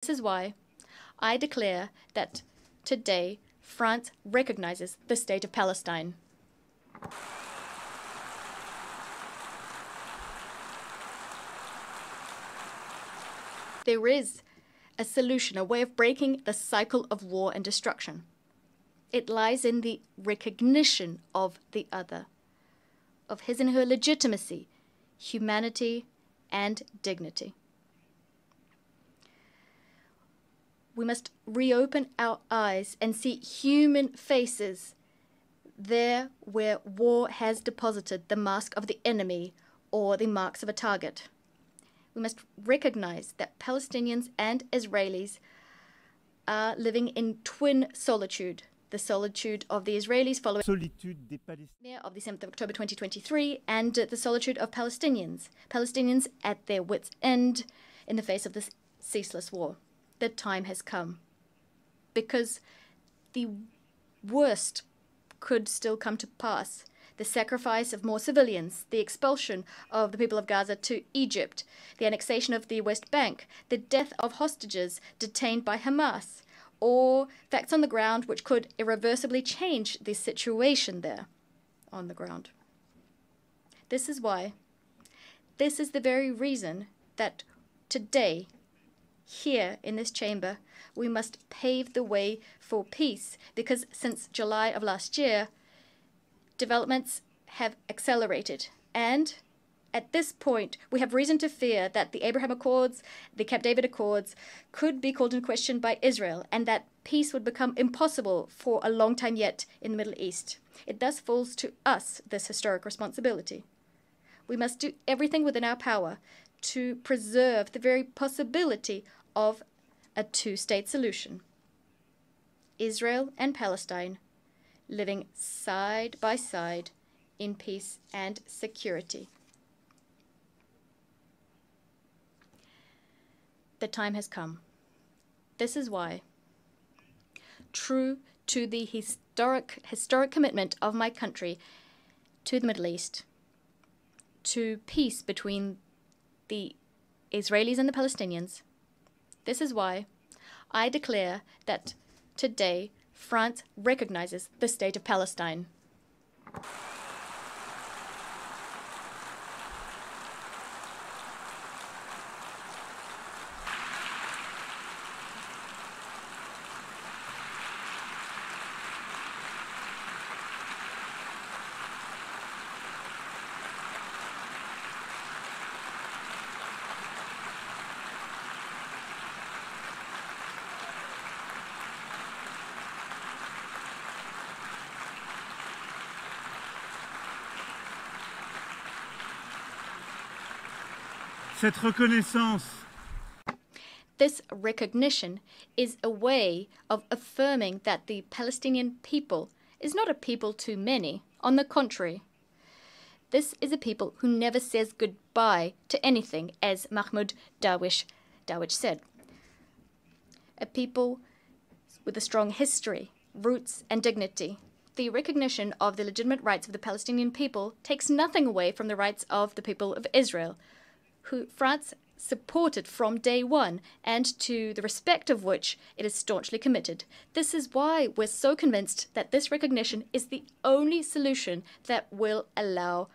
This is why I declare that today France recognizes the state of Palestine. There is a solution, a way of breaking the cycle of war and destruction. It lies in the recognition of the other, of his and her legitimacy, humanity, and dignity. We must reopen our eyes and see human faces there where war has deposited the mask of the enemy or the marks of a target. We must recognize that Palestinians and Israelis are living in twin solitude. The solitude of the Israelis following of the 7th of October 2023 and the solitude of Palestinians at their wits' end in the face of this ceaseless war. The time has come because the worst could still come to pass. The sacrifice of more civilians, the expulsion of the people of Gaza to Egypt, the annexation of the West Bank, the death of hostages detained by Hamas, or facts on the ground which could irreversibly change the situation there on the ground. This is why, this is the very reason that today, here in this chamber, we must pave the way for peace, because since July of last year, developments have accelerated, and at this point, we have reason to fear that the Abraham Accords, the Camp David Accords, could be called in question by Israel, and that peace would become impossible for a long time yet in the Middle East. It thus falls to us this historic responsibility. We must do everything within our power to preserve the very possibility of a two-state solution. Israel and Palestine living side by side in peace and security. The time has come. This is why, true to the historic commitment of my country to the Middle East, to peace between the Israelis and the Palestinians, this is why I declare that today France recognizes the state of Palestine. Cette reconnaissance. This recognition is a way of affirming that the Palestinian people is not a people too many. On the contrary, this is a people who never says goodbye to anything, as Mahmoud Darwish said. A people with a strong history, roots, and dignity. The recognition of the legitimate rights of the Palestinian people takes nothing away from the rights of the people of Israel, who France supported from day one, and to the respect of which it is staunchly committed. This is why we're so convinced that this recognition is the only solution that will allow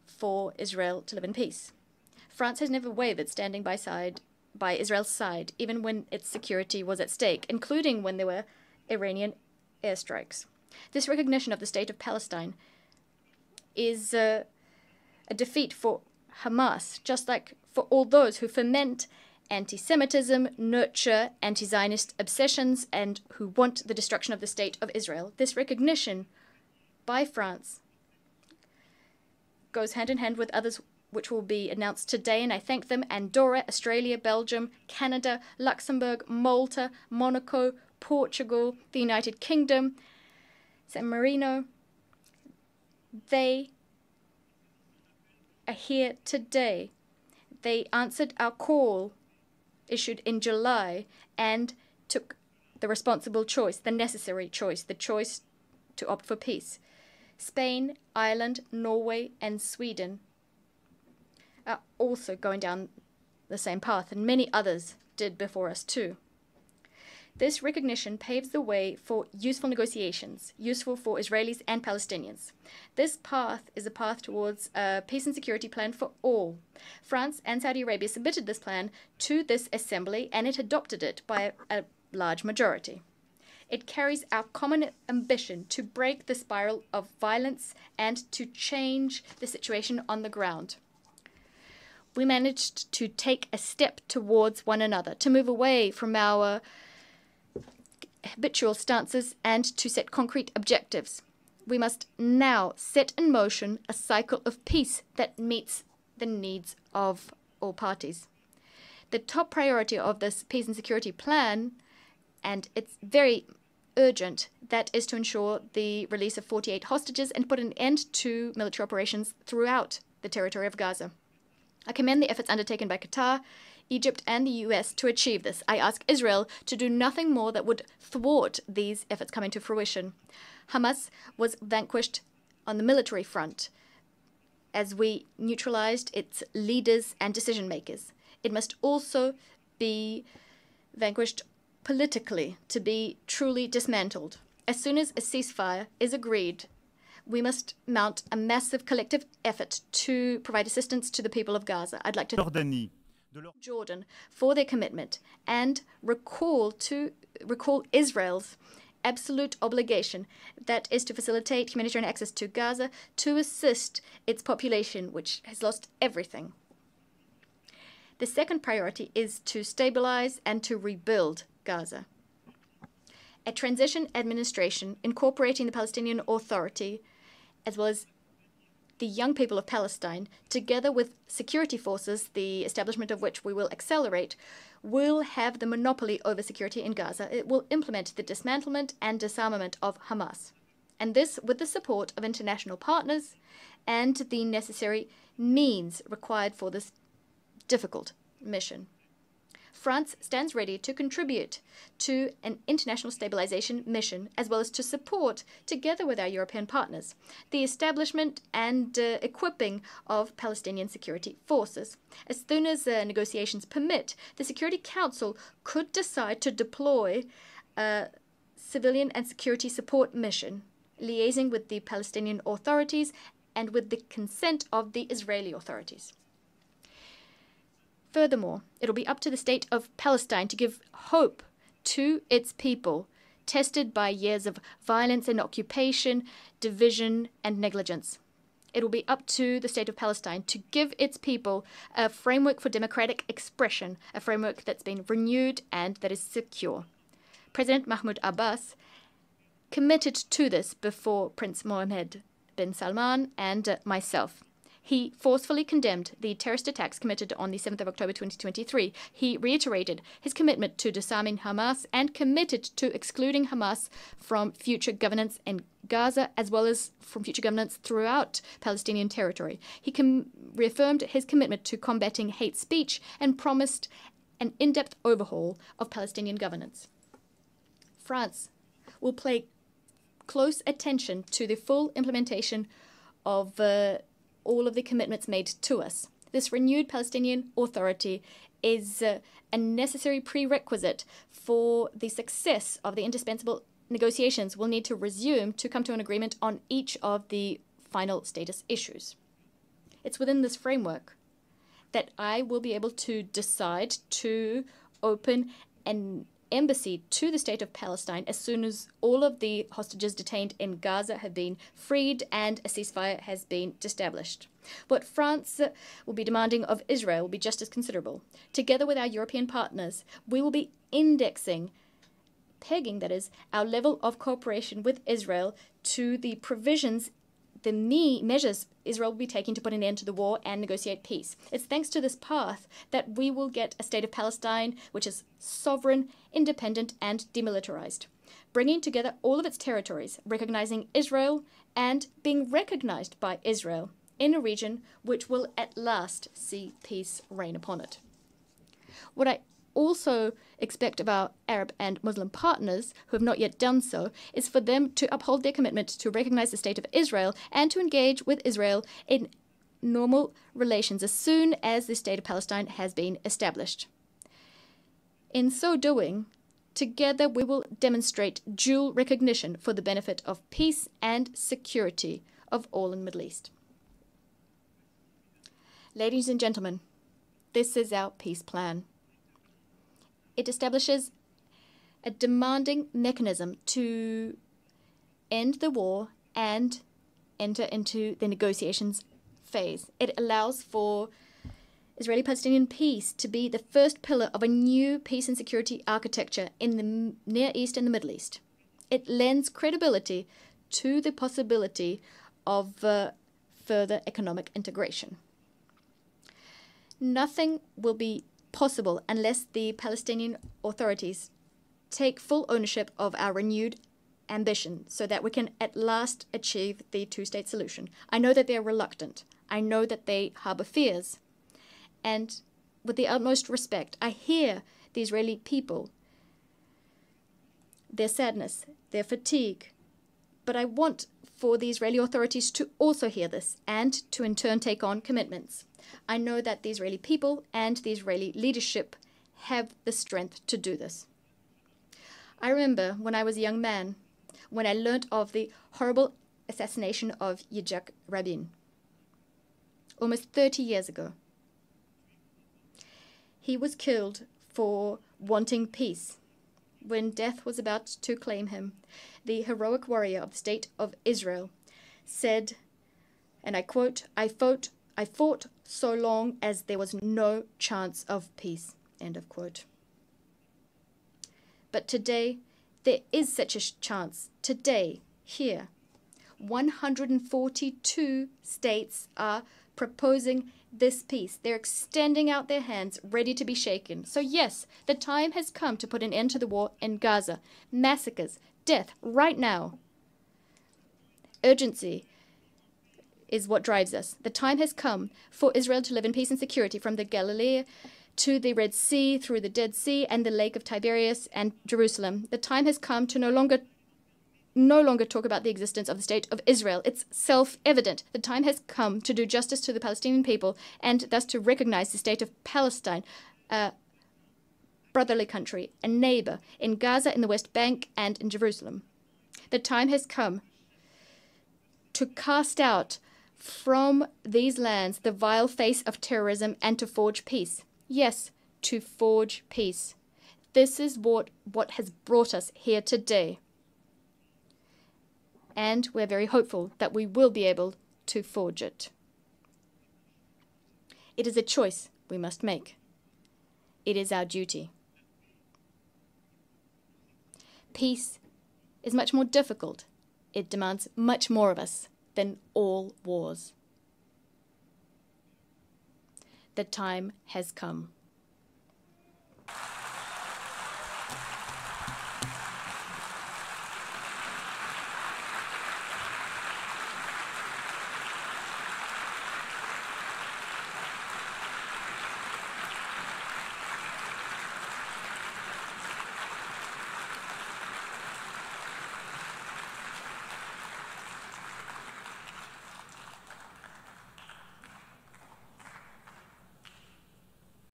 for Israel to live in peace. France has never wavered standing by Israel's side, even when its security was at stake, including when there were Iranian airstrikes. This recognition of the state of Palestine is a defeat for Hamas, just like for all those who foment anti-Semitism, nurture anti-Zionist obsessions, and who want the destruction of the state of Israel. This recognition by France goes hand in hand with others which will be announced today, and I thank them: Andorra, Australia, Belgium, Canada, Luxembourg, Malta, Monaco, Portugal, the United Kingdom, San Marino. They are here today. They answered our call issued in July and took the responsible choice, the necessary choice, the choice to opt for peace. Spain, Ireland, Norway, and Sweden are also going down the same path, and many others did before us too. This recognition paves the way for useful negotiations, useful for Israelis and Palestinians. This path is a path towards a peace and security plan for all. France and Saudi Arabia submitted this plan to this assembly, and it adopted it by a large majority. It carries our common ambition to break the spiral of violence and to change the situation on the ground. We managed to take a step towards one another, to move away from our habitual stances and to set concrete objectives. We must now set in motion a cycle of peace that meets the needs of all parties. The top priority of this peace and security plan, and it's very urgent, that is to ensure the release of 48 hostages and put an end to military operations throughout the territory of Gaza. I commend the efforts undertaken by Qatar, Egypt and the US to achieve this. I ask Israel to do nothing more that would thwart these efforts coming to fruition. Hamas was vanquished on the military front as we neutralized its leaders and decision makers. It must also be vanquished politically to be truly dismantled. As soon as a ceasefire is agreed, we must mount a massive collective effort to provide assistance to the people of Gaza. I'd like to thank Jordan for their commitment and recall Israel's absolute obligation, that is to facilitate humanitarian access to Gaza to assist its population, which has lost everything. The second priority is to stabilize and to rebuild Gaza. A transition administration incorporating the Palestinian Authority, as well as the young people of Palestine, together with security forces, the establishment of which we will accelerate, will have the monopoly over security in Gaza. It will implement the dismantlement and disarmament of Hamas. And this with the support of international partners and the necessary means required for this difficult mission. France stands ready to contribute to an international stabilization mission, as well as to support, together with our European partners, the establishment and equipping of Palestinian security forces. As soon as negotiations permit, the Security Council could decide to deploy a civilian and security support mission, liaising with the Palestinian authorities and with the consent of the Israeli authorities. Furthermore, it'll be up to the state of Palestine to give hope to its people, tested by years of violence and occupation, division and negligence. It will be up to the state of Palestine to give its people a framework for democratic expression, a framework that's been renewed and that is secure. President Mahmoud Abbas committed to this before Prince Mohammed bin Salman and myself. He forcefully condemned the terrorist attacks committed on the 7th of October 2023. He reiterated his commitment to disarming Hamas and committed to excluding Hamas from future governance in Gaza, as well as from future governance throughout Palestinian territory. He reaffirmed his commitment to combating hate speech and promised an in-depth overhaul of Palestinian governance. France will pay close attention to the full implementation of all of the commitments made to us. This renewed Palestinian Authority is a necessary prerequisite for the success of the indispensable negotiations we'll need to resume to come to an agreement on each of the final status issues. It's within this framework that I will be able to decide to open an embassy to the state of Palestine as soon as all of the hostages detained in Gaza have been freed and a ceasefire has been established. What France will be demanding of Israel will be just as considerable. Together with our European partners, we will be pegging, that is, our level of cooperation with Israel to the provisions, the measures Israel will be taking to put an end to the war and negotiate peace. It's thanks to this path that we will get a state of Palestine which is sovereign, independent, and demilitarized, bringing together all of its territories, recognizing Israel and being recognized by Israel in a region which will at last see peace reign upon it. What I also expect of our Arab and Muslim partners, who have not yet done so, is for them to uphold their commitment to recognize the state of Israel and to engage with Israel in normal relations as soon as the state of Palestine has been established. In so doing, together we will demonstrate dual recognition for the benefit of peace and security of all in the Middle East. Ladies and gentlemen, this is our peace plan. It establishes a demanding mechanism to end the war and enter into the negotiations phase. It allows for Israeli-Palestinian peace to be the first pillar of a new peace and security architecture in the Near East and the Middle East. It lends credibility to the possibility of further economic integration. Nothing will be possible unless the Palestinian authorities take full ownership of our renewed ambition so that we can at last achieve the two-state solution. I know that they are reluctant. I know that they harbor fears. And with the utmost respect, I hear the Israeli people, their sadness, their fatigue. But I want for the Israeli authorities to also hear this and to in turn take on commitments. I know that the Israeli people and the Israeli leadership have the strength to do this. I remember when I was a young man, when I learnt of the horrible assassination of Yitzhak Rabin, almost 30 years ago. He was killed for wanting peace. When death was about to claim him, the heroic warrior of the State of Israel said, and I quote, I fought so long as there was no chance of peace, end of quote. But today, there is such a chance. Today, here, 142 states are proposing this peace. They're extending out their hands, ready to be shaken. So yes, the time has come to put an end to the war in Gaza. Massacres, death, right now. Urgency is what drives us. The time has come for Israel to live in peace and security from the Galilee to the Red Sea, through the Dead Sea and the Lake of Tiberias and Jerusalem. The time has come to no longer talk about the existence of the State of Israel. It's self-evident. The time has come to do justice to the Palestinian people and thus to recognize the State of Palestine, a brotherly country, a neighbor in Gaza, in the West Bank, and in Jerusalem. The time has come to cast out from these lands the vile face of terrorism and to forge peace. Yes, to forge peace. This is what has brought us here today. And we're very hopeful that we will be able to forge it. It is a choice we must make. It is our duty. Peace is much more difficult. It demands much more of us than all wars. The time has come.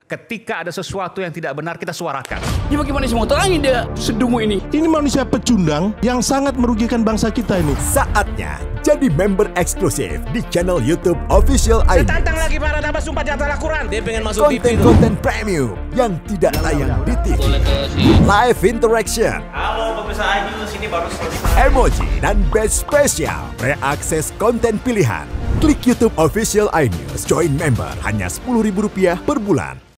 Ketika ada sesuatu yang tidak benar, kita suarakan. Ya bagaimana semua terangin dia sedungu ini? Ini manusia pecundang yang sangat merugikan bangsa kita ini. Saatnya jadi member eksklusif di channel YouTube Official iNews. Tantang lagi para tambah sumpah di atas Al-Quran. Dia pengen masuk TV. Konten premium yang tidak tayang di TV. Live interaction. Halo pemirsa iNews, ini baru selesai. Emoji dan badge spesial. Reakses konten pilihan. Klik YouTube Official iNews. Join member hanya Rp10.000 per bulan.